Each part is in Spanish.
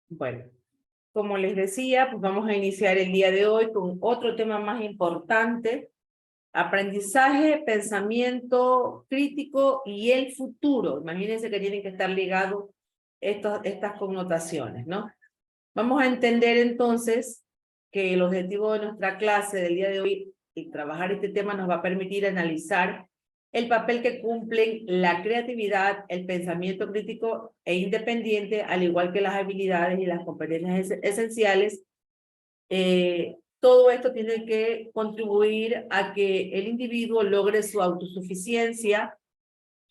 Bueno, como les decía, pues vamos a iniciar el día de hoy con otro tema más importante: aprendizaje, pensamiento crítico y el futuro. Imagínense que tienen que estar ligados estas connotaciones, ¿no? Vamos a entender entonces que el objetivo de nuestra clase del día de hoy y trabajar este tema nos va a permitir analizar el papel que cumplen la creatividad, el pensamiento crítico e independiente, al igual que las habilidades y las competencias esenciales. Todo esto tiene que contribuir a que el individuo logre su autosuficiencia,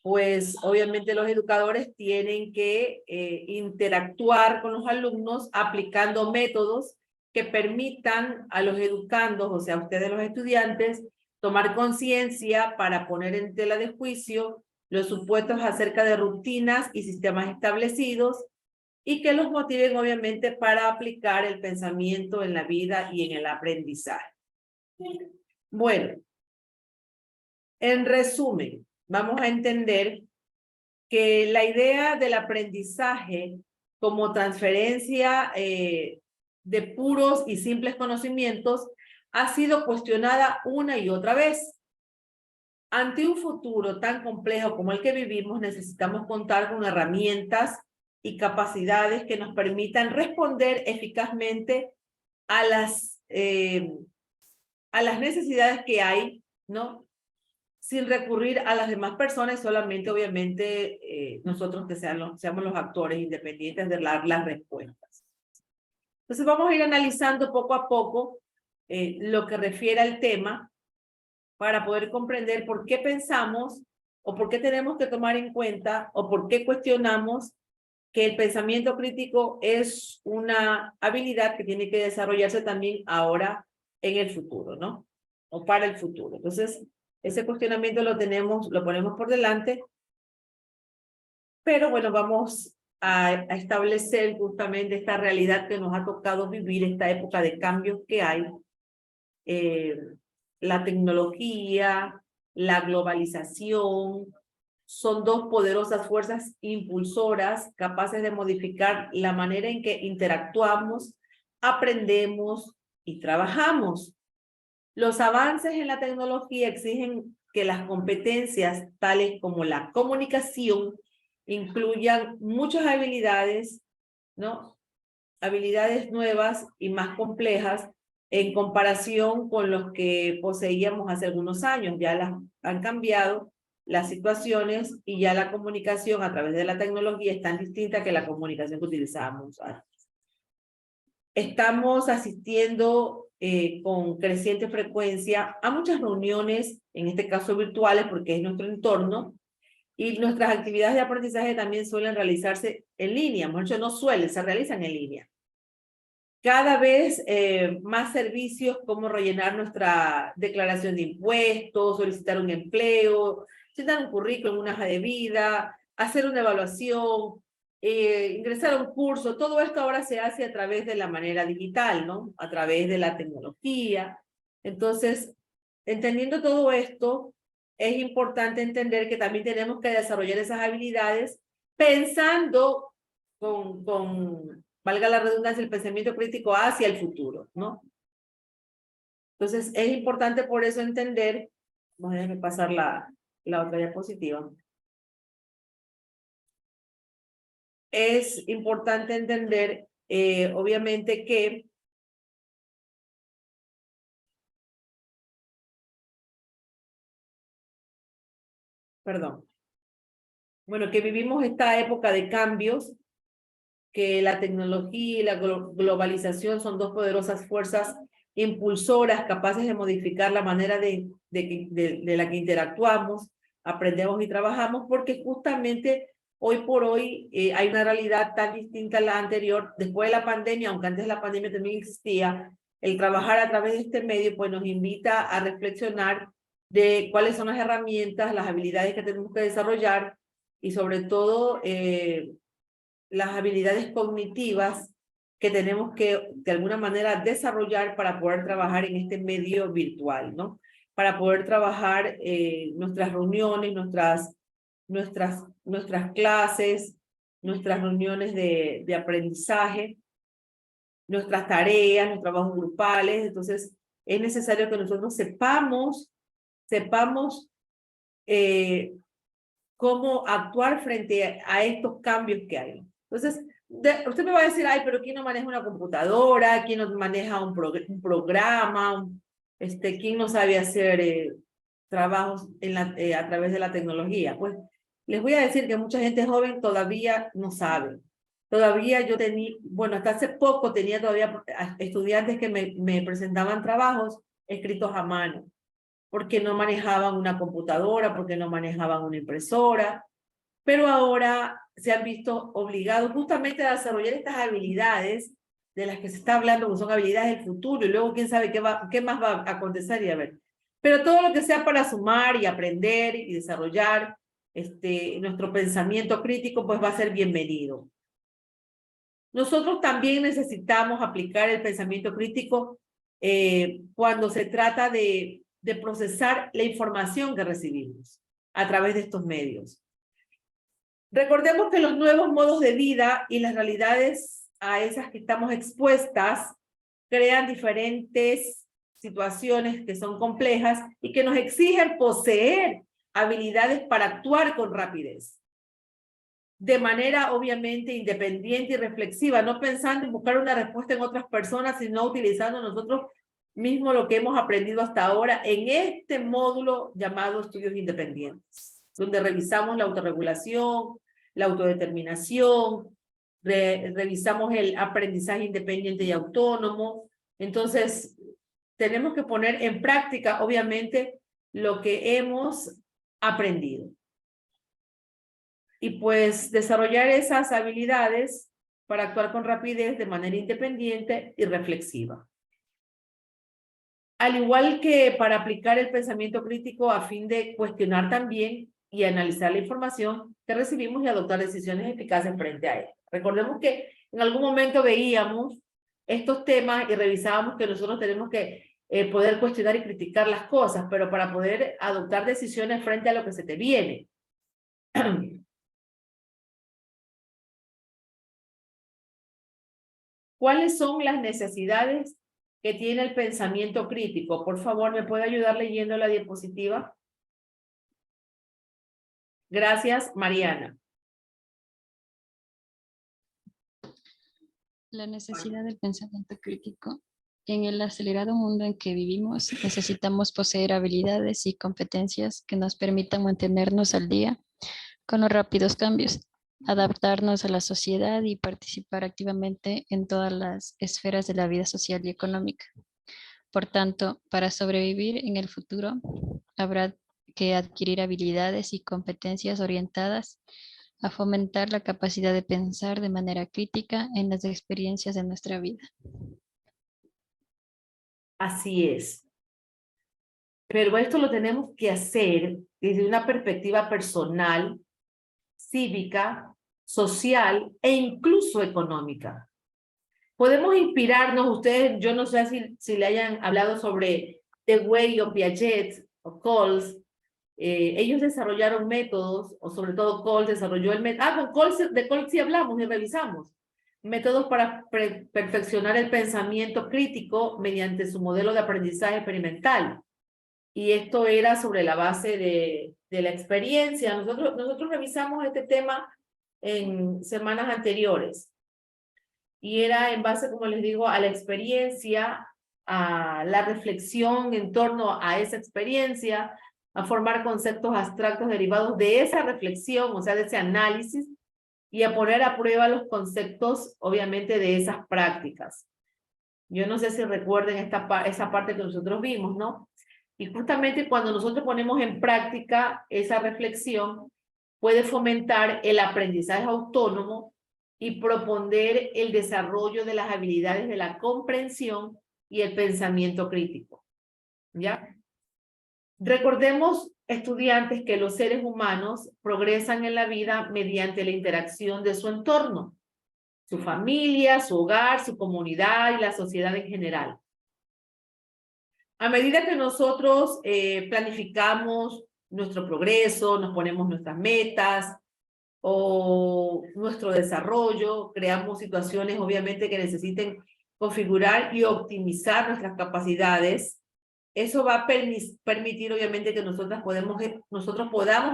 pues obviamente los educadores tienen que interactuar con los alumnos aplicando métodos que permitan a los educandos, o sea, a ustedes los estudiantes, tomar conciencia para poner en tela de juicio los supuestos acerca de rutinas y sistemas establecidos, y que los motiven obviamente para aplicar el pensamiento en la vida y en el aprendizaje. Bueno, en resumen, vamos a entender que la idea del aprendizaje como transferencia de puros y simples conocimientos ha sido cuestionada una y otra vez. Ante un futuro tan complejo como el que vivimos, necesitamos contar con herramientas y capacidades que nos permitan responder eficazmente a las necesidades que hay, ¿no? Sin recurrir a las demás personas, solamente obviamente nosotros que seamos los actores independientes de dar las respuestas. Entonces vamos a ir analizando poco a poco lo que refiere al tema para poder comprender por qué pensamos o por qué tenemos que tomar en cuenta o por qué cuestionamos que el pensamiento crítico es una habilidad que tiene que desarrollarse también ahora en el futuro, ¿no? O para el futuro. Entonces, ese cuestionamiento lo ponemos por delante, pero bueno, vamos a establecer justamente esta realidad que nos ha tocado vivir, esta época de cambios que hay, la tecnología, la globalización, son dos poderosas fuerzas impulsoras capaces de modificar la manera en que interactuamos, aprendemos y trabajamos. Los avances en la tecnología exigen que las competencias tales como la comunicación incluyan muchas habilidades, ¿no? Habilidades nuevas y más complejas en comparación con los que poseíamos hace algunos años. Ya las han cambiado las situaciones y ya la comunicación a través de la tecnología es tan distinta que la comunicación que utilizábamos antes. Estamos asistiendo con creciente frecuencia a muchas reuniones, en este caso virtuales, porque es nuestro entorno, y nuestras actividades de aprendizaje también suelen realizarse en línea. Muchos no suelen, se realizan en línea. Cada vez más servicios como rellenar nuestra declaración de impuestos, solicitar un empleo, solicitar un currículum, una hoja de vida, hacer una evaluación, ingresar a un curso. Todo esto ahora se hace a través de la manera digital, ¿no? A través de la tecnología. Entonces, entendiendo todo esto, es importante entender que también tenemos que desarrollar esas habilidades pensando valga la redundancia, el pensamiento crítico hacia el futuro, ¿no? Entonces, es importante por eso entender, déjenme pasar la otra diapositiva. Es importante entender, obviamente, que bueno, que vivimos esta época de cambios, que la tecnología y la globalización son dos poderosas fuerzas impulsoras capaces de modificar la manera de la que interactuamos, aprendemos y trabajamos, porque justamente hoy por hoy hay una realidad tan distinta a la anterior. Después de la pandemia, aunque antes de la pandemia también existía, el trabajar a través de este medio pues nos invita a reflexionar de cuáles son las herramientas, las habilidades que tenemos que desarrollar y sobre todo las habilidades cognitivas que tenemos que de alguna manera desarrollar para poder trabajar en este medio virtual, ¿no? Para poder trabajar nuestras reuniones, nuestras clases, nuestras reuniones de aprendizaje, nuestras tareas, los trabajos grupales. Entonces, es necesario que nosotros sepamos cómo actuar frente a estos cambios que hay. Entonces, usted me va a decir, ay, pero ¿quién no maneja una computadora? ¿Quién no maneja un programa? ¿Quién no sabe hacer trabajos a través de la tecnología? Pues les voy a decir que mucha gente joven todavía no sabe. Todavía yo tenía, bueno, hasta hace poco tenía todavía estudiantes que me presentaban trabajos escritos a mano, porque no manejaban una computadora, porque no manejaban una impresora, pero ahora se han visto obligados justamente a desarrollar estas habilidades de las que se está hablando, que son habilidades del futuro, y luego quién sabe qué más va a acontecer y a ver. Pero todo lo que sea para sumar y aprender y desarrollar nuestro pensamiento crítico, pues va a ser bienvenido. Nosotros también necesitamos aplicar el pensamiento crítico cuando se trata de procesar la información que recibimos a través de estos medios. Recordemos que los nuevos modos de vida y las realidades a esas que estamos expuestas crean diferentes situaciones que son complejas y que nos exigen poseer habilidades para actuar con rapidez, de manera obviamente independiente y reflexiva, no pensando en buscar una respuesta en otras personas, sino utilizando nosotros mismos lo que hemos aprendido hasta ahora en este módulo llamado Estudios Independientes, donde revisamos la autorregulación, la autodeterminación, revisamos el aprendizaje independiente y autónomo. Entonces, tenemos que poner en práctica, obviamente, lo que hemos aprendido. Y pues desarrollar esas habilidades para actuar con rapidez de manera independiente y reflexiva. Al igual que para aplicar el pensamiento crítico a fin de cuestionar también y analizar la información que recibimos y adoptar decisiones eficaces frente a ella. Recordemos que en algún momento veíamos estos temas y revisábamos que nosotros tenemos que poder cuestionar y criticar las cosas, pero para poder adoptar decisiones frente a lo que se te viene. ¿Cuáles son las necesidades que tiene el pensamiento crítico? Por favor, ¿me puede ayudar leyendo la diapositiva? Gracias, Mariana. La necesidad del pensamiento crítico. En el acelerado mundo en que vivimos, necesitamos poseer habilidades y competencias que nos permitan mantenernos al día con los rápidos cambios, adaptarnos a la sociedad y participar activamente en todas las esferas de la vida social y económica. Por tanto, para sobrevivir en el futuro, habrá que adquirir habilidades y competencias orientadas a fomentar la capacidad de pensar de manera crítica en las experiencias de nuestra vida. Así es. Pero esto lo tenemos que hacer desde una perspectiva personal, cívica, social e incluso económica. Podemos inspirarnos, ustedes, yo no sé si le hayan hablado sobre Dewey o Piaget o Coles. Ellos desarrollaron métodos, o sobre todo Coles desarrolló el método. De Coles sí hablamos y revisamos. Métodos para perfeccionar el pensamiento crítico mediante su modelo de aprendizaje experimental. Y esto era sobre la base de la experiencia. Nosotros revisamos este tema en semanas anteriores. Y era en base, como les digo, a la experiencia, a la reflexión en torno a esa experiencia, a formar conceptos abstractos derivados de esa reflexión, o sea, de ese análisis, y a poner a prueba los conceptos, obviamente, de esas prácticas. Yo no sé si recuerden esa parte que nosotros vimos, ¿no? Y justamente cuando nosotros ponemos en práctica esa reflexión, puede fomentar el aprendizaje autónomo y proponer el desarrollo de las habilidades de la comprensión y el pensamiento crítico. ¿Ya? Recordemos, estudiantes, que los seres humanos progresan en la vida mediante la interacción de su entorno, su familia, su hogar, su comunidad y la sociedad en general. A medida que nosotros planificamos nuestro progreso, nos ponemos nuestras metas o nuestro desarrollo, creamos situaciones obviamente que necesiten configurar y optimizar nuestras capacidades. Eso va a permitir, obviamente, que nosotros podamos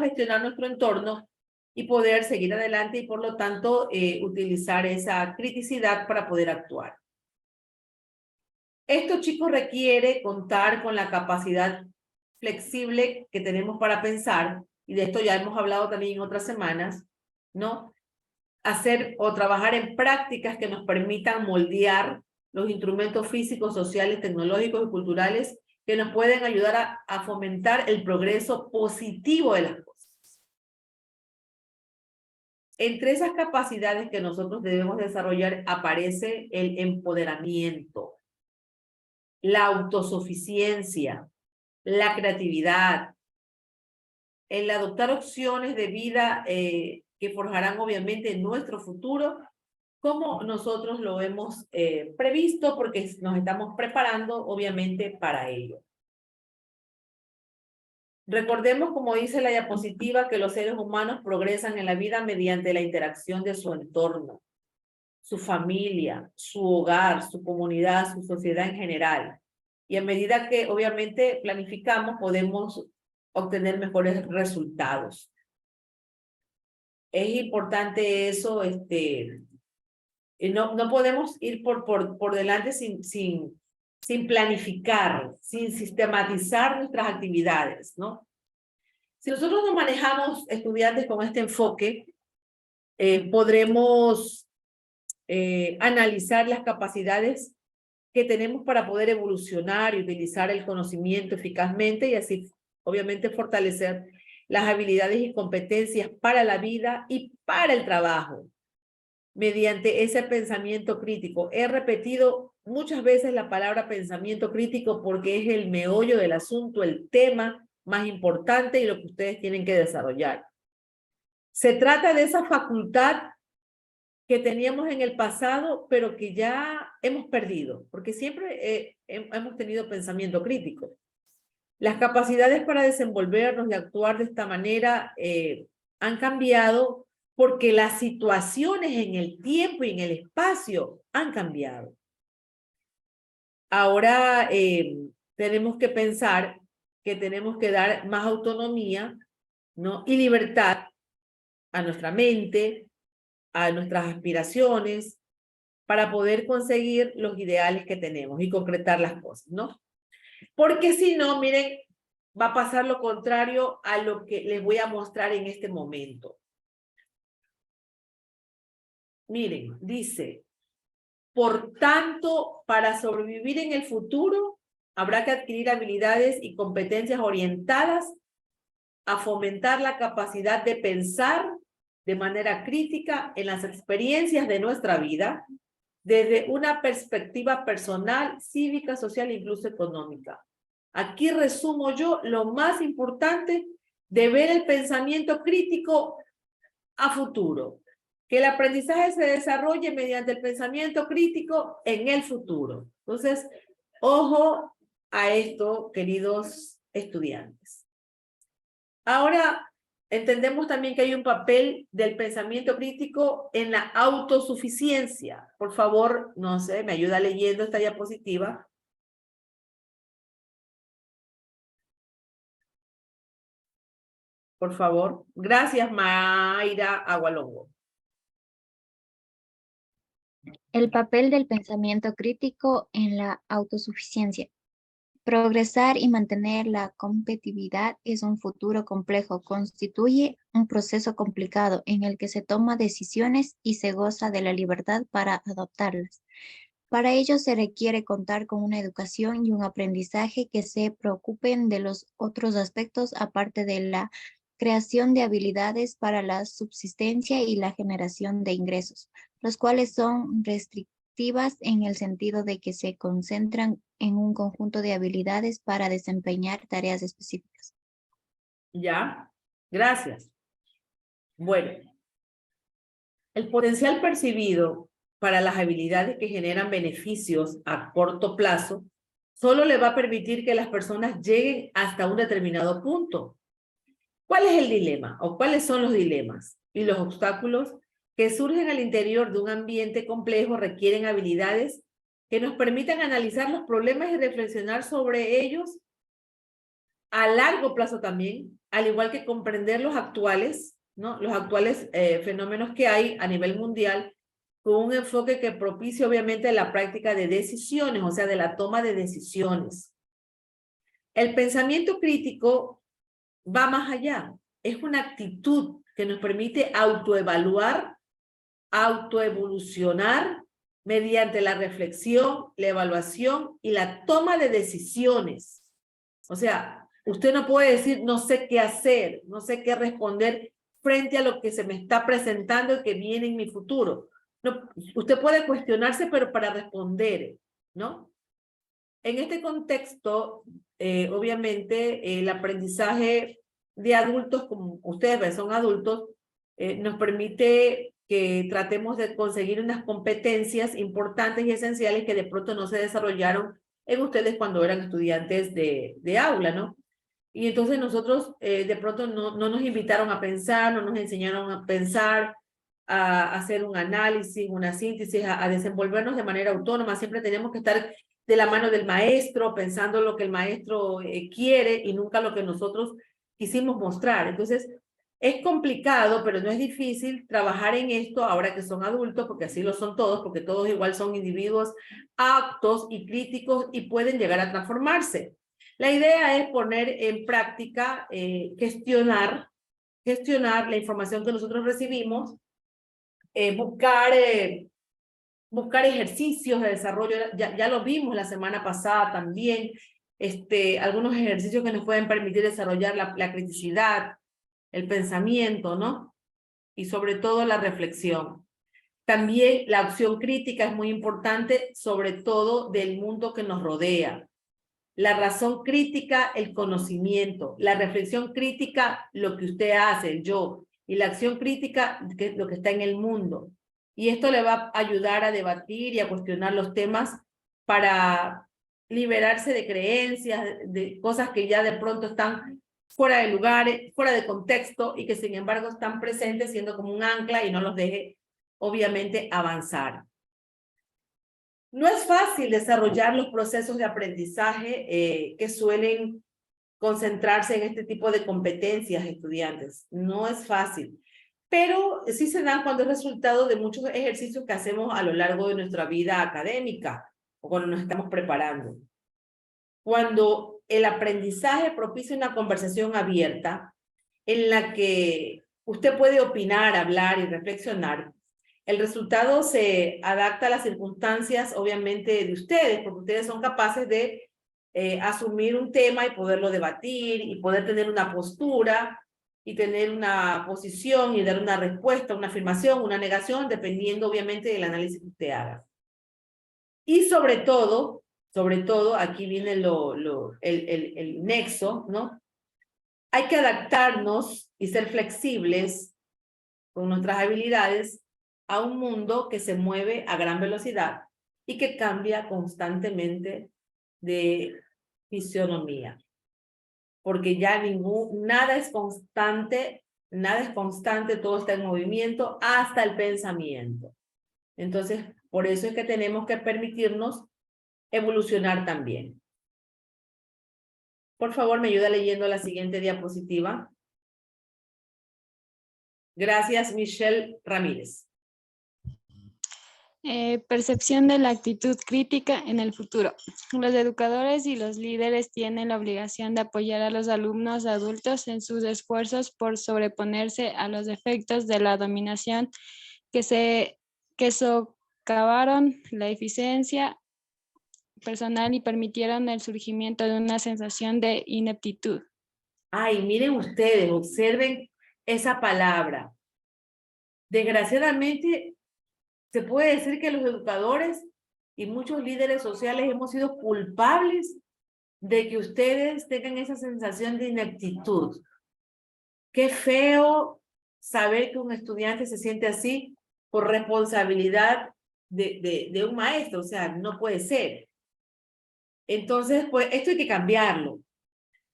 gestionar nuestro entorno y poder seguir adelante y, por lo tanto, utilizar esa criticidad para poder actuar. Esto, chicos, requiere contar con la capacidad flexible que tenemos para pensar, y de esto ya hemos hablado también en otras semanas, ¿no? Hacer o trabajar en prácticas que nos permitan moldear los instrumentos físicos, sociales, tecnológicos y culturales que nos pueden ayudar a fomentar el progreso positivo de las cosas. Entre esas capacidades que nosotros debemos desarrollar aparece el empoderamiento, la autosuficiencia, la creatividad, el adoptar opciones de vida que forjarán obviamente nuestro futuro, como nosotros lo hemos previsto, porque nos estamos preparando obviamente para ello. Recordemos, como dice la diapositiva, que los seres humanos progresan en la vida mediante la interacción de su entorno, su familia, su hogar, su comunidad, su sociedad en general. Y a medida que obviamente planificamos, podemos obtener mejores resultados. Es importante eso, no podemos ir por delante sin planificar, sin sistematizar nuestras actividades, ¿no? Si nosotros nos manejamos, estudiantes, con este enfoque, podremos analizar las capacidades que tenemos para poder evolucionar y utilizar el conocimiento eficazmente y así, obviamente, fortalecer las habilidades y competencias para la vida y para el trabajo, mediante ese pensamiento crítico. He repetido muchas veces la palabra pensamiento crítico porque es el meollo del asunto, el tema más importante y lo que ustedes tienen que desarrollar. Se trata de esa facultad que teníamos en el pasado, pero que ya hemos perdido, porque siempre hemos tenido pensamiento crítico. Las capacidades para desenvolvernos y actuar de esta manera han cambiado porque las situaciones en el tiempo y en el espacio han cambiado. Ahora tenemos que pensar que tenemos que dar más autonomía, ¿no? Y libertad a nuestra mente, a nuestras aspiraciones, para poder conseguir los ideales que tenemos y concretar las cosas, ¿no? Porque si no, miren, va a pasar lo contrario a lo que les voy a mostrar en este momento. Miren, dice, por tanto, para sobrevivir en el futuro, habrá que adquirir habilidades y competencias orientadas a fomentar la capacidad de pensar de manera crítica en las experiencias de nuestra vida, desde una perspectiva personal, cívica, social e incluso económica. Aquí resumo yo lo más importante de ver el pensamiento crítico a futuro. Que el aprendizaje se desarrolle mediante el pensamiento crítico en el futuro. Entonces, ojo a esto, queridos estudiantes. Ahora, entendemos también que hay un papel del pensamiento crítico en la autosuficiencia. Por favor, no sé, me ayuda leyendo esta diapositiva. Por favor. Gracias, Mayra Agualongo. El papel del pensamiento crítico en la autosuficiencia. Progresar y mantener la competitividad es un futuro complejo, constituye un proceso complicado en el que se toman decisiones y se goza de la libertad para adoptarlas. Para ello se requiere contar con una educación y un aprendizaje que se preocupen de los otros aspectos aparte de la creación de habilidades para la subsistencia y la generación de ingresos, los cuales son restrictivas en el sentido de que se concentran en un conjunto de habilidades para desempeñar tareas específicas. Ya, gracias. Bueno, el potencial percibido para las habilidades que generan beneficios a corto plazo solo le va a permitir que las personas lleguen hasta un determinado punto. ¿Cuál es el dilema o cuáles son los dilemas y los obstáculos que surgen al interior de un ambiente complejo? Requieren habilidades que nos permitan analizar los problemas y reflexionar sobre ellos a largo plazo también, al igual que comprender los actuales, ¿no? Los actuales fenómenos que hay a nivel mundial, con un enfoque que propicie obviamente la práctica de decisiones, o sea, de la toma de decisiones. El pensamiento crítico va más allá. Es una actitud que nos permite autoevaluar, autoevolucionar mediante la reflexión, la evaluación y la toma de decisiones. O sea, usted no puede decir no sé qué hacer, no sé qué responder frente a lo que se me está presentando y que viene en mi futuro. No, usted puede cuestionarse, pero para responder, ¿no? En este contexto, obviamente, el aprendizaje de adultos, como ustedes ven, son adultos, nos permite que tratemos de conseguir unas competencias importantes y esenciales que de pronto no se desarrollaron en ustedes cuando eran estudiantes de aula, ¿no? Y entonces nosotros de pronto no nos invitaron a pensar, no nos enseñaron a pensar, a hacer un análisis, una síntesis, a desenvolvernos de manera autónoma. Siempre tenemos que estar de la mano del maestro, pensando lo que el maestro quiere y nunca lo que nosotros quisimos mostrar. Entonces, es complicado, pero no es difícil trabajar en esto ahora que son adultos, porque así lo son todos, porque todos igual son individuos aptos y críticos y pueden llegar a transformarse. La idea es poner en práctica, gestionar la información que nosotros recibimos, buscar ejercicios de desarrollo, ya lo vimos la semana pasada también, algunos ejercicios que nos pueden permitir desarrollar la criticidad, el pensamiento, ¿no? Y sobre todo la reflexión. También la acción crítica es muy importante, sobre todo del mundo que nos rodea. La razón crítica, el conocimiento. La reflexión crítica, lo que usted hace, el yo. Y la acción crítica, que es lo que está en el mundo. Y esto le va a ayudar a debatir y a cuestionar los temas para liberarse de creencias, de cosas que ya de pronto están fuera de lugar, fuera de contexto y que sin embargo están presentes siendo como un ancla y no los deje obviamente avanzar. No es fácil desarrollar los procesos de aprendizaje que suelen concentrarse en este tipo de competencias estudiantes. No es fácil, pero sí se dan cuando es resultado de muchos ejercicios que hacemos a lo largo de nuestra vida académica o cuando nos estamos preparando. Cuando el aprendizaje propicia una conversación abierta en la que usted puede opinar, hablar y reflexionar, el resultado se adapta a las circunstancias, obviamente, de ustedes, porque ustedes son capaces de asumir un tema y poderlo debatir y poder tener una postura y tener una posición y dar una respuesta, una afirmación, una negación, dependiendo, obviamente, del análisis que usted haga. Y sobre todo, aquí viene el nexo, ¿no? Hay que adaptarnos y ser flexibles con nuestras habilidades a un mundo que se mueve a gran velocidad y que cambia constantemente de fisionomía. Porque ya nada es constante, todo está en movimiento, hasta el pensamiento. Entonces, por eso es que tenemos que permitirnos evolucionar también. Por favor, me ayuda leyendo la siguiente diapositiva. Gracias, Michelle Ramírez. Percepción de la actitud crítica en el futuro. Los educadores y los líderes tienen la obligación de apoyar a los alumnos adultos en sus esfuerzos por sobreponerse a los efectos de la dominación que socavaron la eficiencia personal y permitieron el surgimiento de una sensación de ineptitud. Ay, miren ustedes, observen esa palabra. Desgraciadamente, se puede decir que los educadores y muchos líderes sociales hemos sido culpables de que ustedes tengan esa sensación de ineptitud. Qué feo saber que un estudiante se siente así por responsabilidad de un maestro, o sea, no puede ser. Entonces, pues, esto hay que cambiarlo.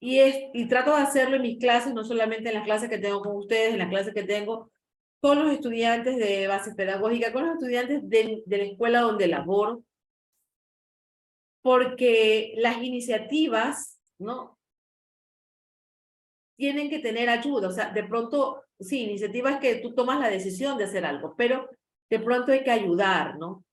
Y trato de hacerlo en mis clases, no solamente en las clases que tengo con ustedes, en las clases que tengo con los estudiantes de base pedagógica, con los estudiantes de la escuela donde laboro, porque las iniciativas, ¿no? Tienen que tener ayuda, o sea, de pronto, sí, iniciativas que tú tomas la decisión de hacer algo, pero de pronto hay que ayudar, ¿no?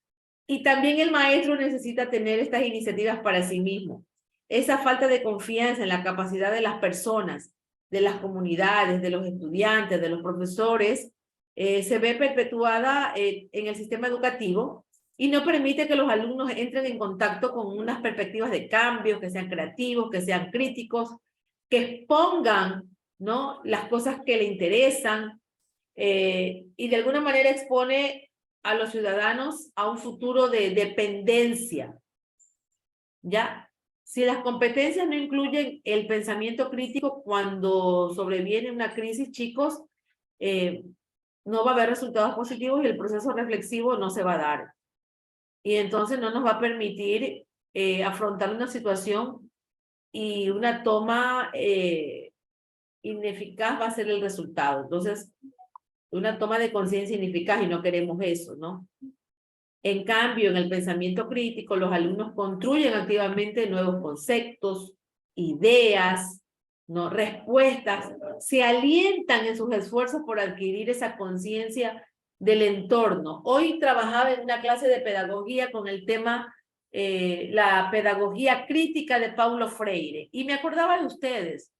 Y también el maestro necesita tener estas iniciativas para sí mismo. Esa falta de confianza en la capacidad de las personas, de las comunidades, de los estudiantes, de los profesores, se ve perpetuada en el sistema educativo y no permite que los alumnos entren en contacto con unas perspectivas de cambio, que sean creativos, que sean críticos, que expongan, ¿no?, las cosas que le interesan, y de alguna manera expone a los ciudadanos a un futuro de dependencia, ¿ya? Si las competencias no incluyen el pensamiento crítico cuando sobreviene una crisis, chicos, no va a haber resultados positivos y el proceso reflexivo no se va a dar. Y entonces no nos va a permitir afrontar una situación y una toma ineficaz va a ser el resultado. Entonces, una toma de conciencia ineficaz y no queremos eso, ¿no? En cambio, en el pensamiento crítico, los alumnos construyen activamente nuevos conceptos, ideas, ¿no?, respuestas, se alientan en sus esfuerzos por adquirir esa conciencia del entorno. Hoy trabajaba en una clase de pedagogía con el tema la pedagogía crítica de Paulo Freire y me acordaba de ustedes.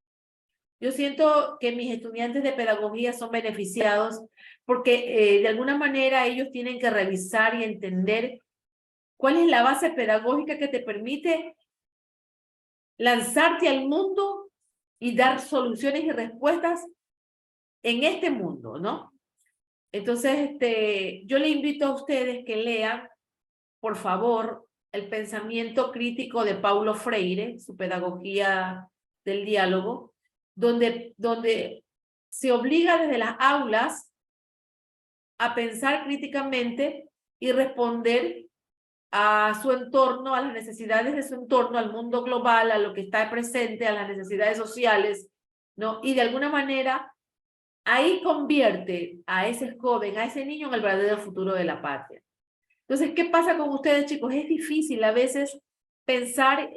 Yo siento que mis estudiantes de pedagogía son beneficiados porque de alguna manera ellos tienen que revisar y entender cuál es la base pedagógica que te permite lanzarte al mundo y dar soluciones y respuestas en este mundo, ¿no? Entonces, yo le invito a ustedes que lean, por favor, el pensamiento crítico de Paulo Freire, su pedagogía del diálogo, donde se obliga desde las aulas a pensar críticamente y responder a su entorno, a las necesidades de su entorno, al mundo global, a lo que está presente, a las necesidades sociales, ¿no? Y de alguna manera ahí convierte a ese joven, a ese niño en el verdadero futuro de la patria. Entonces, ¿qué pasa con ustedes, chicos? Es difícil a veces pensar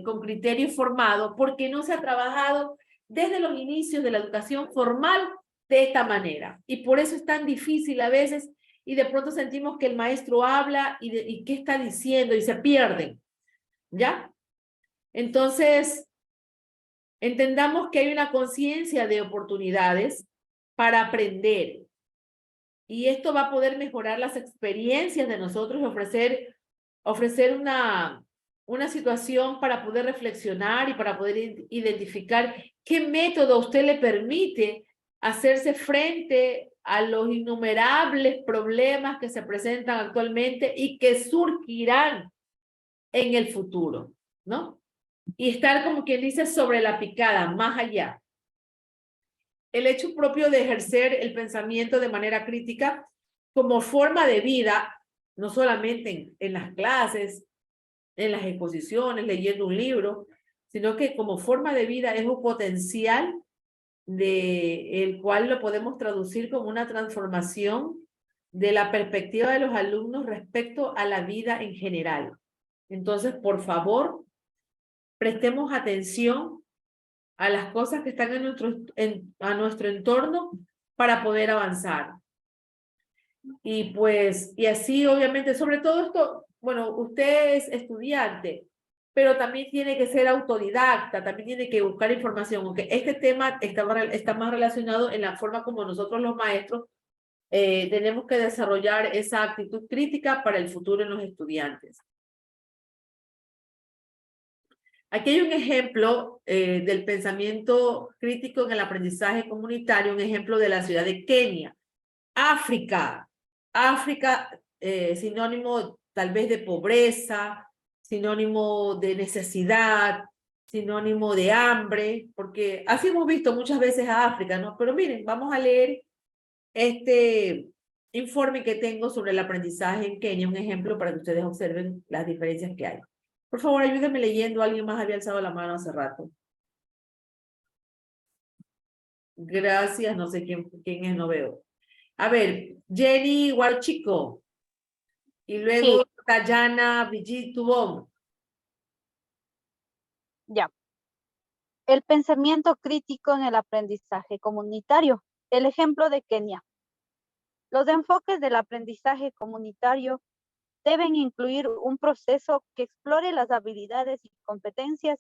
con criterio formado porque no se ha trabajado desde los inicios de la educación formal de esta manera. Y por eso es tan difícil a veces y de pronto sentimos que el maestro habla y qué está diciendo y se pierden, ¿ya? Entonces, entendamos que hay una conciencia de oportunidades para aprender. Y esto va a poder mejorar las experiencias de nosotros y ofrecer una situación para poder reflexionar y para poder identificar qué método a usted le permite hacerse frente a los innumerables problemas que se presentan actualmente y que surgirán en el futuro, ¿no? Y estar, como quien dice, sobre la picada, más allá. El hecho propio de ejercer el pensamiento de manera crítica como forma de vida, no solamente en las clases, en las exposiciones, leyendo un libro, sino que como forma de vida es un potencial el cual lo podemos traducir como una transformación de la perspectiva de los alumnos respecto a la vida en general. Entonces, por favor, prestemos atención a las cosas que están a nuestro entorno para poder avanzar. Y pues, y así obviamente, sobre todo esto, bueno, usted es estudiante, pero también tiene que ser autodidacta, también tiene que buscar información, aunque este tema está más relacionado en la forma como nosotros los maestros tenemos que desarrollar esa actitud crítica para el futuro en los estudiantes. Aquí hay un ejemplo del pensamiento crítico en el aprendizaje comunitario, un ejemplo de la ciudad de Kenia. África, sinónimo tal vez de pobreza, sinónimo de necesidad, sinónimo de hambre, porque así hemos visto muchas veces a África, ¿no? Pero miren, vamos a leer este informe que tengo sobre el aprendizaje en Kenia, un ejemplo para que ustedes observen las diferencias que hay. Por favor, ayúdenme leyendo. Alguien más había alzado la mano hace rato. Gracias, no sé quién es, no veo. A ver, Jenny Huarchico. Y luego Dayana Brigitte Tubón. Ya. El pensamiento crítico en el aprendizaje comunitario. El ejemplo de Kenia. Los enfoques del aprendizaje comunitario deben incluir un proceso que explore las habilidades y competencias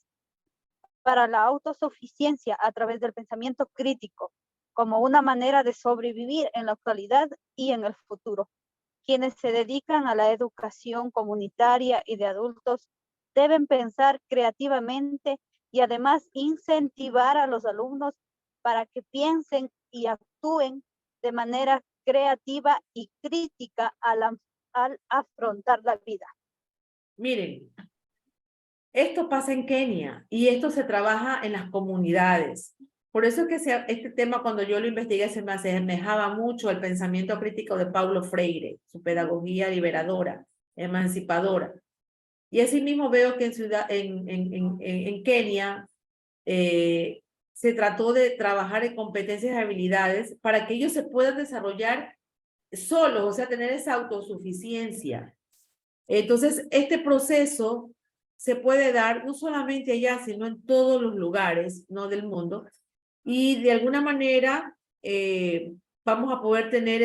para la autosuficiencia a través del pensamiento crítico, como una manera de sobrevivir en la actualidad y en el futuro. Quienes se dedican a la educación comunitaria y de adultos deben pensar creativamente y además incentivar a los alumnos para que piensen y actúen de manera creativa y crítica al afrontar la vida. Miren, esto pasa en Kenia y esto se trabaja en las comunidades. Por eso es que este tema, cuando yo lo investigué, se me asemejaba mucho al pensamiento crítico de Paulo Freire, su pedagogía liberadora, emancipadora. Y asimismo veo que en Kenia se trató de trabajar en competencias y habilidades para que ellos se puedan desarrollar solos, o sea, tener esa autosuficiencia. Entonces, este proceso se puede dar no solamente allá, sino en todos los lugares, ¿no?, del mundo. Y de alguna manera vamos a poder tener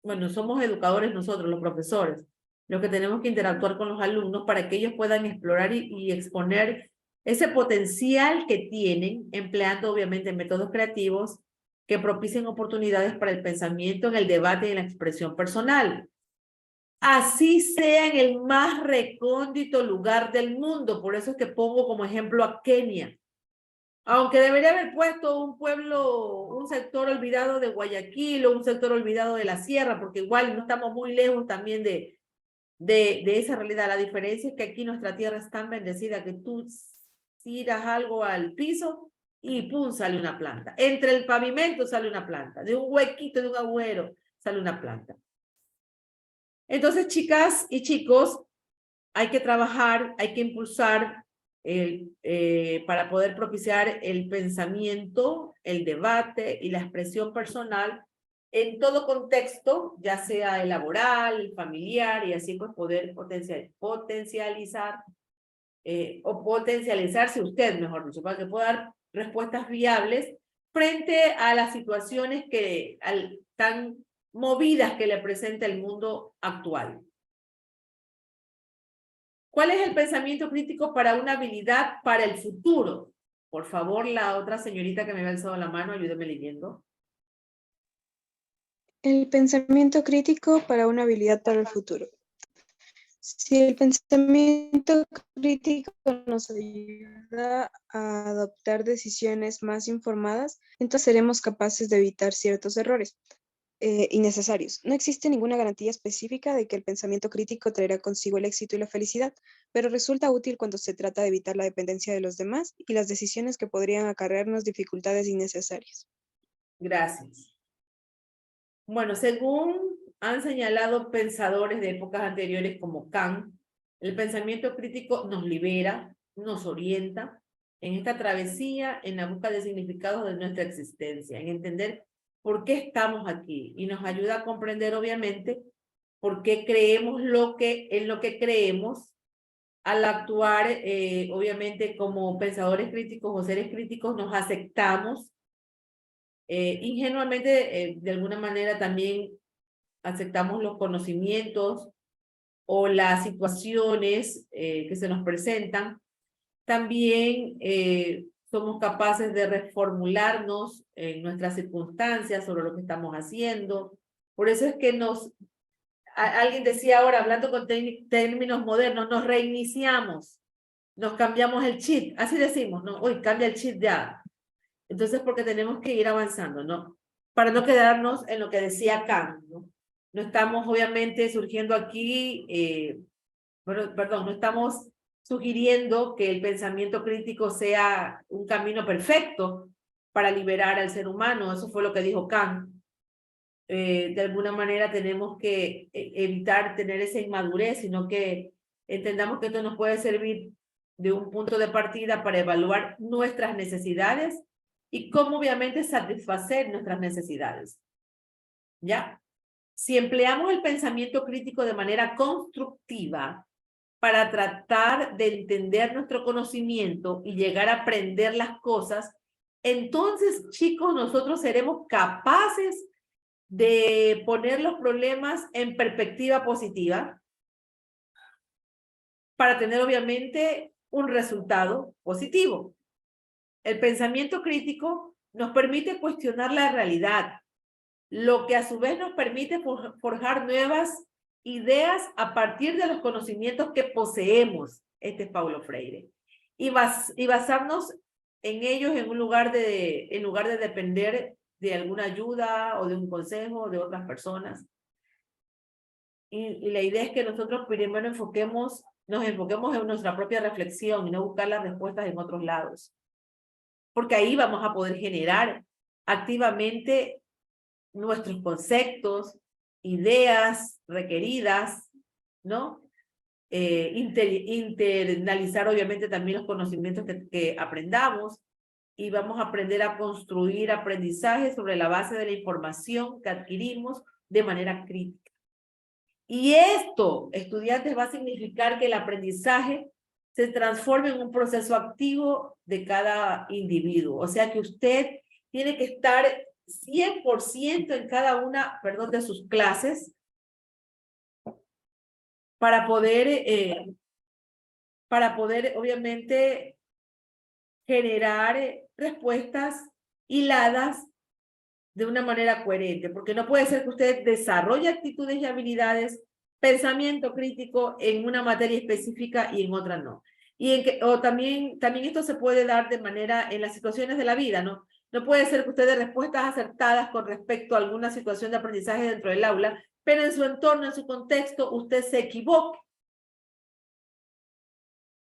bueno, somos educadores nosotros, los profesores, los que tenemos que interactuar con los alumnos para que ellos puedan explorar y exponer ese potencial que tienen, empleando obviamente métodos creativos que propicien oportunidades para el pensamiento, en el debate y en la expresión personal. Así sea en el más recóndito lugar del mundo. Por eso es que pongo como ejemplo a Kenia. Aunque debería haber puesto un pueblo, un sector olvidado de Guayaquil o un sector olvidado de la sierra, porque igual no estamos muy lejos también de esa realidad. La diferencia es que aquí nuestra tierra es tan bendecida que tú tiras algo al piso y ¡pum!, sale una planta. Entre el pavimento sale una planta. De un huequito, de un agujero, sale una planta. Entonces, chicas y chicos, hay que trabajar, hay que impulsar para poder propiciar el pensamiento, el debate y la expresión personal en todo contexto, ya sea el laboral, el familiar, y así pues poder potencializarse usted, mejor dicho, para que pueda dar respuestas viables frente a las situaciones tan movidas que le presenta el mundo actual. ¿Cuál es el pensamiento crítico para una habilidad para el futuro? Por favor, la otra señorita que me había alzado la mano, ayúdeme leyendo. El pensamiento crítico para una habilidad para el futuro. Si el pensamiento crítico nos ayuda a adoptar decisiones más informadas, entonces seremos capaces de evitar ciertos errores innecesarios. No existe ninguna garantía específica de que el pensamiento crítico traerá consigo el éxito y la felicidad, pero resulta útil cuando se trata de evitar la dependencia de los demás y las decisiones que podrían acarrearnos dificultades innecesarias. Gracias. Bueno, según han señalado pensadores de épocas anteriores como Kant, el pensamiento crítico nos libera, nos orienta en esta travesía, en la búsqueda de significados de nuestra existencia, en entender por qué estamos aquí, y nos ayuda a comprender, obviamente, por qué creemos en lo que creemos. Al actuar, obviamente, como pensadores críticos o seres críticos, nos aceptamos. Ingenuamente, de alguna manera, también aceptamos los conocimientos o las situaciones que se nos presentan. También somos capaces de reformularnos en nuestras circunstancias sobre lo que estamos haciendo. Por eso es que alguien decía ahora, hablando con términos modernos, nos reiniciamos, nos cambiamos el chip, así decimos, ¿no? Hoy cambia el chip ya. Entonces, porque tenemos que ir avanzando, ¿no? Para no quedarnos en lo que decía Kant, ¿no? No estamos, obviamente, surgiendo aquí, no estamos sugiriendo que el pensamiento crítico sea un camino perfecto para liberar al ser humano. Eso fue lo que dijo Kant. De alguna manera tenemos que evitar tener esa inmadurez, sino que entendamos que esto nos puede servir de un punto de partida para evaluar nuestras necesidades y cómo obviamente satisfacer nuestras necesidades. ¿Ya? Si empleamos el pensamiento crítico de manera constructiva, para tratar de entender nuestro conocimiento y llegar a aprender las cosas, entonces, chicos, nosotros seremos capaces de poner los problemas en perspectiva positiva para tener, obviamente, un resultado positivo. El pensamiento crítico nos permite cuestionar la realidad, lo que a su vez nos permite forjar nuevas ideas a partir de los conocimientos que poseemos. Este es Paulo Freire. Y basarnos en ellos en lugar de depender de alguna ayuda o de un consejo de otras personas. Y la idea es que nosotros primero nos enfoquemos en nuestra propia reflexión y no buscar las respuestas en otros lados. Porque ahí vamos a poder generar activamente nuestros conceptos, ideas requeridas, ¿no? Internalizar obviamente también los conocimientos que aprendamos y vamos a aprender a construir aprendizaje sobre la base de la información que adquirimos de manera crítica. Y esto, estudiantes, va a significar que el aprendizaje se transforme en un proceso activo de cada individuo. O sea que usted tiene que estar 100% en cada una, de sus clases para poder obviamente generar respuestas hiladas de una manera coherente, porque no puede ser que usted desarrolle actitudes y habilidades, pensamiento crítico en una materia específica y en otra no. O también esto se puede dar de manera en las situaciones de la vida, ¿no? No puede ser que usted dé respuestas acertadas con respecto a alguna situación de aprendizaje dentro del aula, pero en su entorno, en su contexto, usted se equivoque.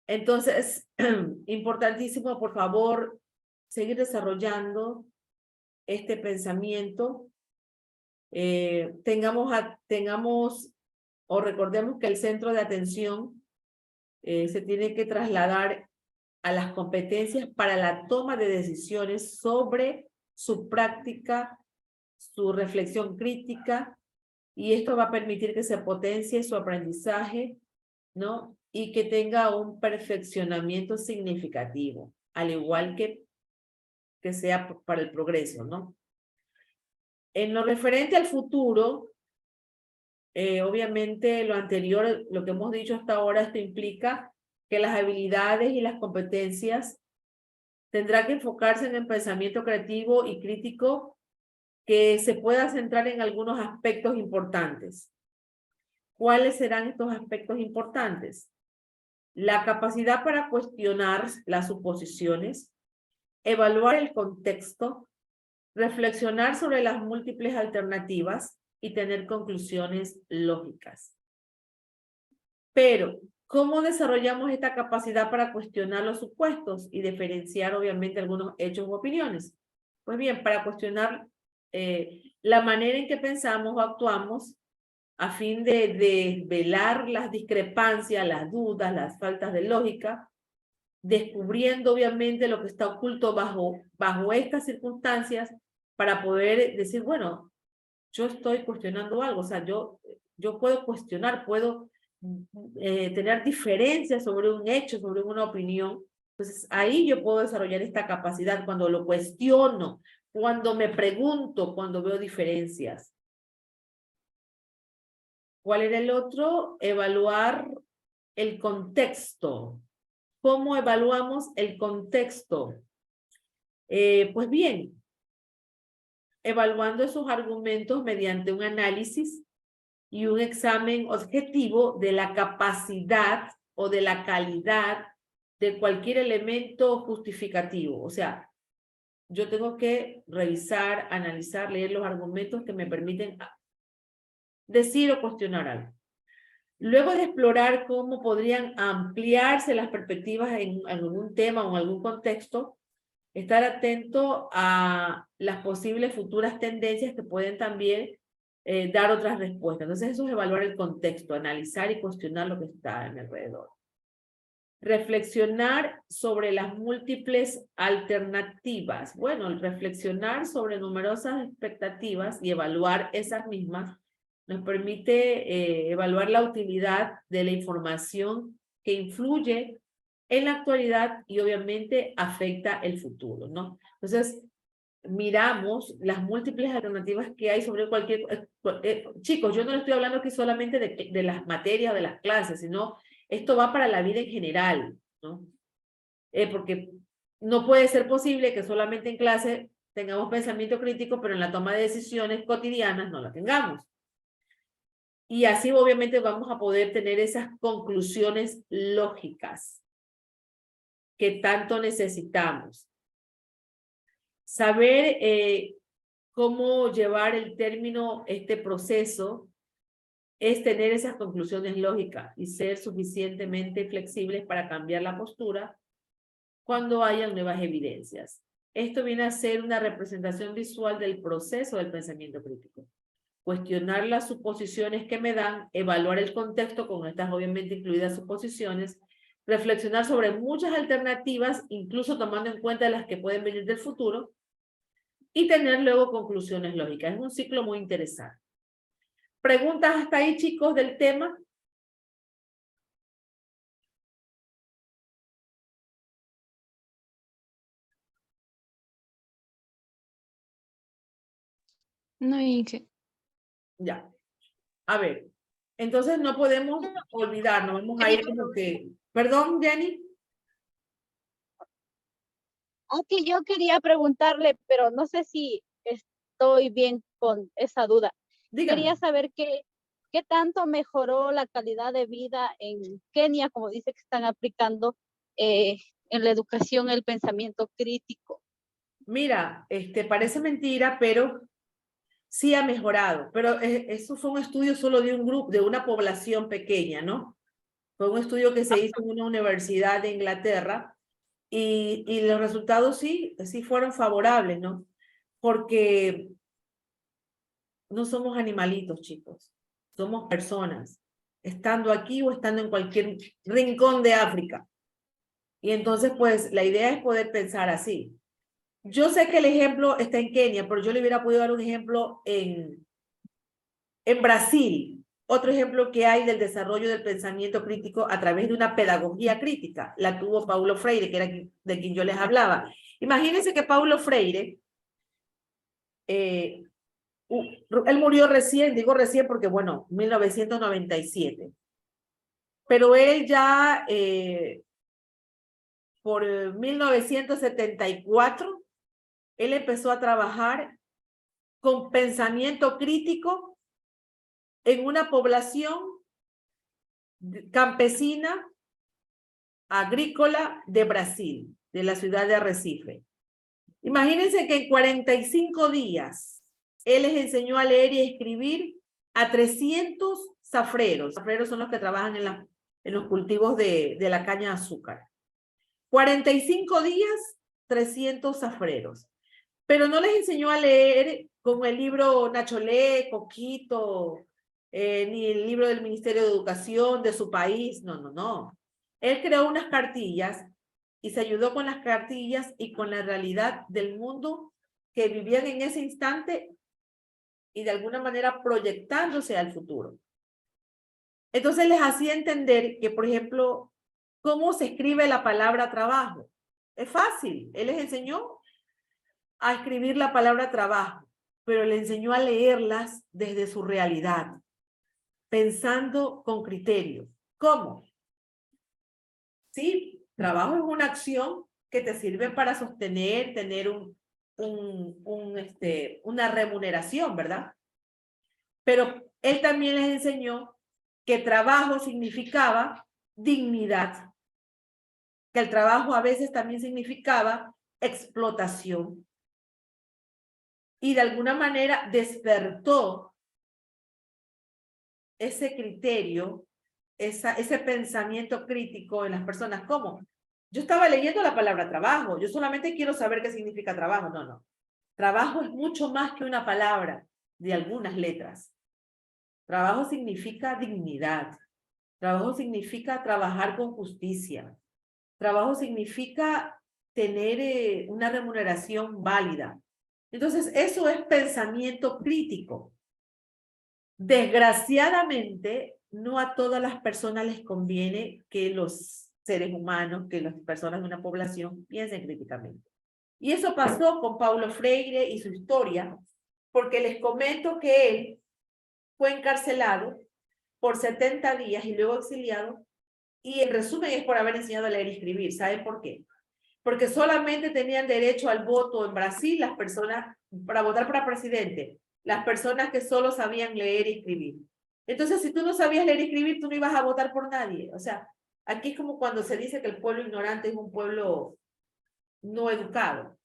Entonces, importantísimo, por favor, seguir desarrollando este pensamiento. Tengamos o recordemos que el centro de atención se tiene que trasladar a las competencias para la toma de decisiones sobre su práctica, su reflexión crítica, y esto va a permitir que se potencie su aprendizaje, ¿no? Y que tenga un perfeccionamiento significativo, al igual que sea para el progreso, ¿no? En lo referente al futuro, obviamente lo anterior, lo que hemos dicho hasta ahora, esto implica que las habilidades y las competencias tendrán que enfocarse en el pensamiento creativo y crítico que se pueda centrar en algunos aspectos importantes. ¿Cuáles serán estos aspectos importantes? La capacidad para cuestionar las suposiciones, evaluar el contexto, reflexionar sobre las múltiples alternativas y tener conclusiones lógicas. Pero, ¿cómo desarrollamos esta capacidad para cuestionar los supuestos y diferenciar obviamente algunos hechos u opiniones? Pues bien, para cuestionar la manera en que pensamos o actuamos a fin de desvelar las discrepancias, las dudas, las faltas de lógica, descubriendo obviamente lo que está oculto bajo estas circunstancias para poder decir, bueno, yo estoy cuestionando algo, o sea, yo puedo cuestionar, puedo tener diferencias sobre un hecho, sobre una opinión. Entonces, ahí yo puedo desarrollar esta capacidad cuando lo cuestiono, cuando me pregunto, cuando veo diferencias. ¿Cuál era el otro? Evaluar el contexto. ¿Cómo evaluamos el contexto? Pues bien, evaluando esos argumentos mediante un análisis y un examen objetivo de la capacidad o de la calidad de cualquier elemento justificativo. O sea, yo tengo que revisar, analizar, leer los argumentos que me permiten decir o cuestionar algo. Luego de explorar cómo podrían ampliarse las perspectivas en algún tema o en algún contexto, estar atento a las posibles futuras tendencias que pueden también dar otras respuestas. Entonces eso es evaluar el contexto, analizar y cuestionar lo que está a mi alrededor. Reflexionar sobre las múltiples alternativas. Bueno, el reflexionar sobre numerosas expectativas y evaluar esas mismas nos permite evaluar la utilidad de la información que influye en la actualidad y obviamente afecta el futuro, ¿no? Entonces, miramos las múltiples alternativas que hay sobre cualquier... chicos, yo no le estoy hablando aquí solamente de las materias, de las clases, sino esto va para la vida en general, ¿no? Porque no puede ser posible que solamente en clase tengamos pensamiento crítico, pero en la toma de decisiones cotidianas no la tengamos. Y así obviamente vamos a poder tener esas conclusiones lógicas que tanto necesitamos. Saber cómo llevar el término, este proceso, es tener esas conclusiones lógicas y ser suficientemente flexibles para cambiar la postura cuando hayan nuevas evidencias. Esto viene a ser una representación visual del proceso del pensamiento crítico. Cuestionar las suposiciones que me dan, evaluar el contexto con estas obviamente incluidas suposiciones, reflexionar sobre muchas alternativas, incluso tomando en cuenta las que pueden venir del futuro, y tener luego conclusiones lógicas. Es un ciclo muy interesante. ¿Preguntas hasta ahí, chicos, del tema? No, Inge. Ya. A ver, entonces no podemos olvidarnos, vamos a ir como que... Perdón, Jenny. Aunque yo quería preguntarle, pero no sé si estoy bien con esa duda. Dígame. Quería saber qué tanto mejoró la calidad de vida en Kenia, como dice que están aplicando en la educación el pensamiento crítico. Mira, parece mentira, pero sí ha mejorado. Pero eso fue un estudio solo de un grupo, de una población pequeña, ¿no? Fue un estudio que se hizo en una universidad de Inglaterra y los resultados sí fueron favorables, ¿no? Porque no somos animalitos, chicos. Somos personas, estando aquí o estando en cualquier rincón de África. Y entonces, pues, la idea es poder pensar así. Yo sé que el ejemplo está en Kenia, pero yo le hubiera podido dar un ejemplo en Brasil. Otro ejemplo que hay del desarrollo del pensamiento crítico a través de una pedagogía crítica, la tuvo Paulo Freire, que era de quien yo les hablaba. Imagínense que Paulo Freire, él murió recién, digo recién porque, bueno, 1997. Pero él ya, por 1974, él empezó a trabajar con pensamiento crítico en una población campesina, agrícola de Brasil, de la ciudad de Arrecife. Imagínense que en 45 días él les enseñó a leer y a escribir a 300 zafreros. Zafreros son los que trabajan en los cultivos de la caña de azúcar. 45 días, 300 zafreros. Pero no les enseñó a leer con el libro Nacholé, Coquito, ni el libro del Ministerio de Educación de su país. No, no, no. Él creó unas cartillas y se ayudó con las cartillas y con la realidad del mundo que vivían en ese instante y de alguna manera proyectándose al futuro. Entonces les hacía entender que, por ejemplo, ¿cómo se escribe la palabra trabajo? Es fácil. Él les enseñó a escribir la palabra trabajo, pero le enseñó a leerlas desde su realidad, pensando con criterio. ¿Cómo? Sí, trabajo es una acción que te sirve para sostener, tener una remuneración, ¿verdad? Pero él también les enseñó que trabajo significaba dignidad, que el trabajo a veces también significaba explotación. Y de alguna manera despertó ese criterio, ese pensamiento crítico en las personas. ¿Cómo? Yo estaba leyendo la palabra trabajo, yo solamente quiero saber qué significa trabajo. No, no. Trabajo es mucho más que una palabra de algunas letras. Trabajo significa dignidad. Trabajo significa trabajar con justicia. Trabajo significa tener una remuneración válida. Entonces, eso es pensamiento crítico. Desgraciadamente, no a todas las personas les conviene que los seres humanos, que las personas de una población piensen críticamente. Y eso pasó con Paulo Freire y su historia, porque les comento que él fue encarcelado por 70 días y luego exiliado, y en resumen es por haber enseñado a leer y escribir. ¿Saben por qué? Porque solamente tenían derecho al voto en Brasil las personas, para votar para presidente, las personas que solo sabían leer y escribir. Entonces, si tú no sabías leer y escribir, tú no ibas a votar por nadie. O sea, aquí es como cuando se dice que el pueblo ignorante es un pueblo no educado.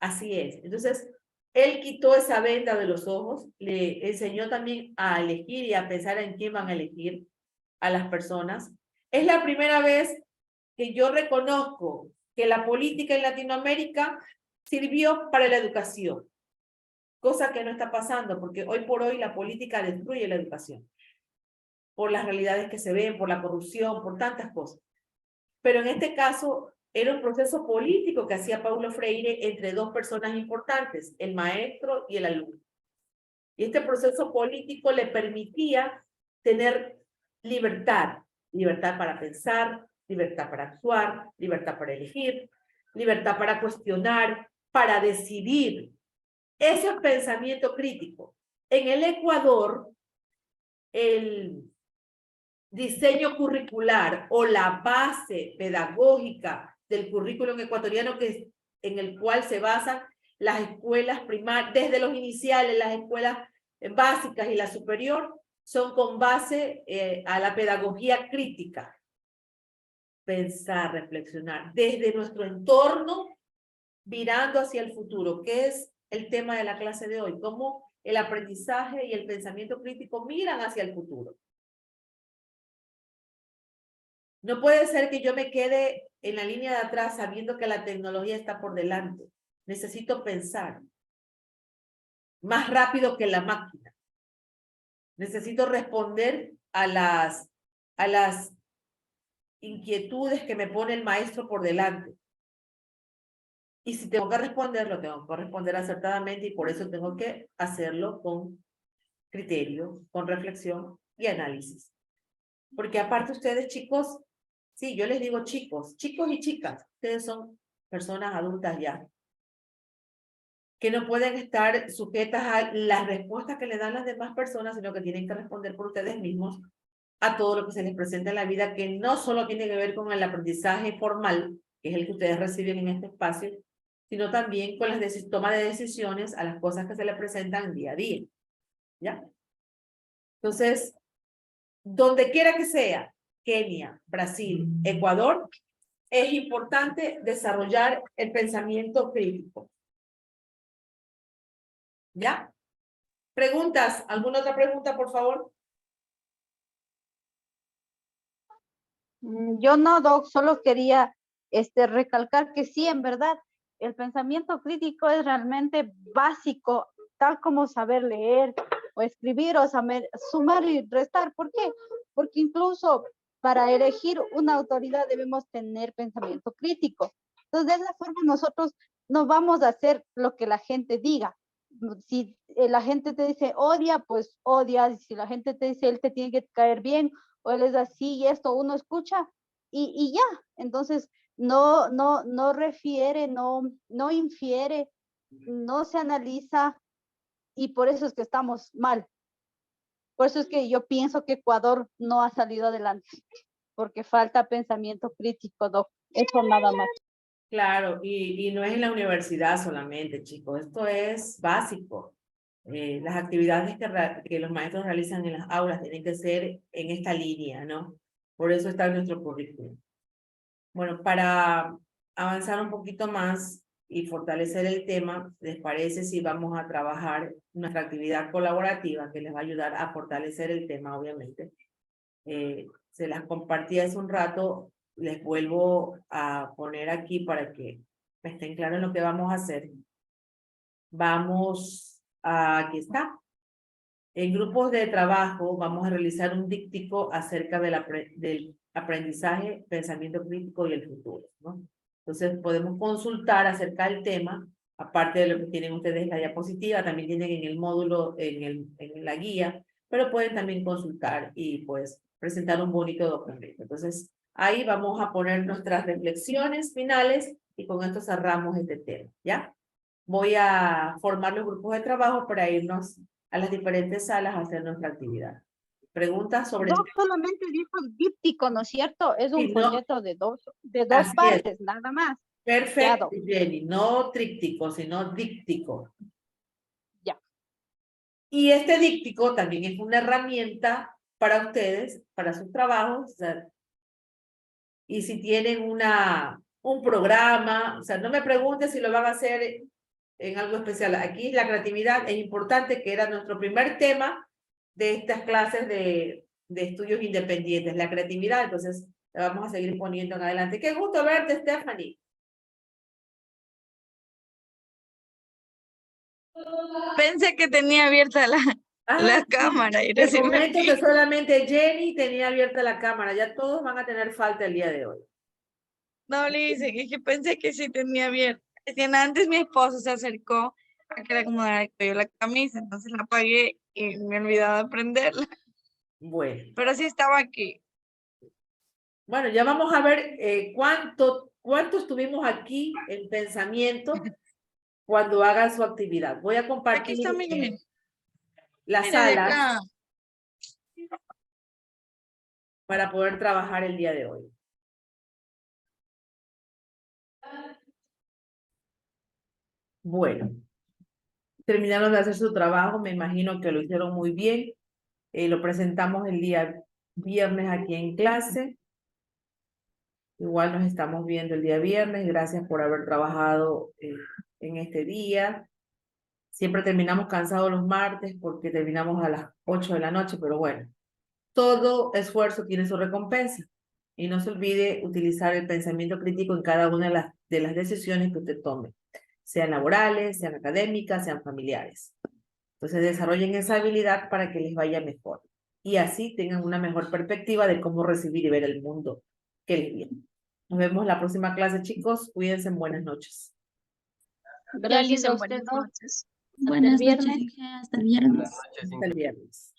Así es. Entonces, él quitó esa venda de los ojos, le enseñó también a elegir y a pensar en quién van a elegir a las personas. Es la primera vez que yo reconozco que la política en Latinoamérica sirvió para la educación, cosa que no está pasando, porque hoy por hoy la política destruye la educación, por las realidades que se ven, por la corrupción, por tantas cosas. Pero en este caso era un proceso político que hacía Paulo Freire entre dos personas importantes, el maestro y el alumno. Y este proceso político le permitía tener libertad, libertad para pensar, libertad para actuar, libertad para elegir, libertad para cuestionar, para decidir. Ese es pensamiento crítico. En el Ecuador, el diseño curricular o la base pedagógica del currículum ecuatoriano en el cual se basan las escuelas primarias, desde los iniciales, las escuelas básicas y la superior, son con base a la pedagogía crítica. Pensar, reflexionar desde nuestro entorno, virando hacia el futuro, que es el tema de la clase de hoy, cómo el aprendizaje y el pensamiento crítico miran hacia el futuro. No puede ser que yo me quede en la línea de atrás sabiendo que la tecnología está por delante. Necesito pensar más rápido que la máquina. Necesito responder a las inquietudes que me pone el maestro por delante. Y si tengo que responder, lo tengo que responder acertadamente y por eso tengo que hacerlo con criterio, con reflexión y análisis. Porque aparte ustedes, chicos, sí, yo les digo chicos y chicas, ustedes son personas adultas ya, que no pueden estar sujetas a las respuestas que le dan las demás personas, sino que tienen que responder por ustedes mismos a todo lo que se les presenta en la vida, que no solo tiene que ver con el aprendizaje formal, que es el que ustedes reciben en este espacio, sino también con la toma de decisiones a las cosas que se les presentan día a día. ¿Ya? Entonces, donde quiera que sea, Kenia, Brasil, Ecuador, es importante desarrollar el pensamiento crítico. ¿Ya? ¿Preguntas? ¿Alguna otra pregunta, por favor? Yo no, Doc, solo quería recalcar que sí, en verdad, el pensamiento crítico es realmente básico, tal como saber leer o escribir o saber sumar y restar. ¿Por qué? Porque incluso para elegir una autoridad debemos tener pensamiento crítico. Entonces, de esa forma nosotros no vamos a hacer lo que la gente diga. Si la gente te dice odia, pues odias. Si la gente te dice él te tiene que caer bien o él es así y esto, uno escucha y ya. Entonces, no refiere, no infiere, no se analiza y por eso es que estamos mal. Por eso es que yo pienso que Ecuador no ha salido adelante, porque falta pensamiento crítico, Doc. Eso nada más. Claro, y no es en la universidad solamente, chicos, esto es básico. Las actividades que los maestros realizan en las aulas tienen que ser en esta línea, ¿no? Por eso está en nuestro currículum. Bueno, para avanzar un poquito más y fortalecer el tema, ¿les parece si vamos a trabajar nuestra actividad colaborativa que les va a ayudar a fortalecer el tema, obviamente? Se las compartí hace un rato, les vuelvo a poner aquí para que estén claros en lo que vamos a hacer. Aquí está. En grupos de trabajo vamos a realizar un díptico acerca del aprendizaje, pensamiento crítico y el futuro, ¿no? Entonces podemos consultar acerca del tema, aparte de lo que tienen ustedes en la diapositiva, también tienen en el módulo, en la guía, pero pueden también consultar y pues presentar un bonito documento. Entonces, ahí vamos a poner nuestras reflexiones finales y con esto cerramos este tema, ¿ya? Voy a formar los grupos de trabajo para irnos a las diferentes salas a hacer nuestra actividad. Preguntas sobre... No solamente dijo el díptico, ¿no es cierto? Es un Sí, no. folleto de dos Así es. partes, nada más. Perfecto, Ya, Jenny. No tríptico, sino díptico. Ya. Y este díptico también es una herramienta para ustedes, para sus trabajos. O sea, y si tienen un programa, o sea, no me pregunten si lo van a hacer en algo especial. Aquí la creatividad es importante, que era nuestro primer tema de estas clases de estudios independientes, la creatividad. Entonces, la vamos a seguir poniendo en adelante. Qué gusto verte, Stephanie. Pensé que tenía abierta la cámara. Y Te recién me comento vi. que solamente Jenny tenía abierta la cámara. Ya todos van a tener falta el día de hoy. No le hice, es que pensé que sí tenía abierta. Recién antes mi esposo se acercó a que le acomodara el cuello la camisa, entonces la apagué y me olvidaba de prenderla. Bueno. Pero sí estaba aquí. Bueno, ya vamos a ver cuánto estuvimos aquí en pensamiento cuando hagan su actividad. Voy a Aquí compartir está Miguel. las Mira, de salas acá. para poder trabajar el día de hoy. Bueno, terminaron de hacer su trabajo, me imagino que lo hicieron muy bien. Lo presentamos el día viernes aquí en clase. Igual nos estamos viendo el día viernes. Gracias por haber trabajado en este día. Siempre terminamos cansados los martes porque terminamos a las 8 de la noche, pero bueno, todo esfuerzo tiene su recompensa. Y no se olvide utilizar el pensamiento crítico en cada una de las decisiones que usted tome, sean laborales, sean académicas, sean familiares. Entonces desarrollen esa habilidad para que les vaya mejor. Y así tengan una mejor perspectiva de cómo recibir y ver el mundo que les viene. Nos vemos la próxima clase, chicos. Cuídense, buenas noches. Gracias a usted, buenas ¿no? noches. Buenas noches, viernes. Inge, hasta el viernes. Hasta el viernes.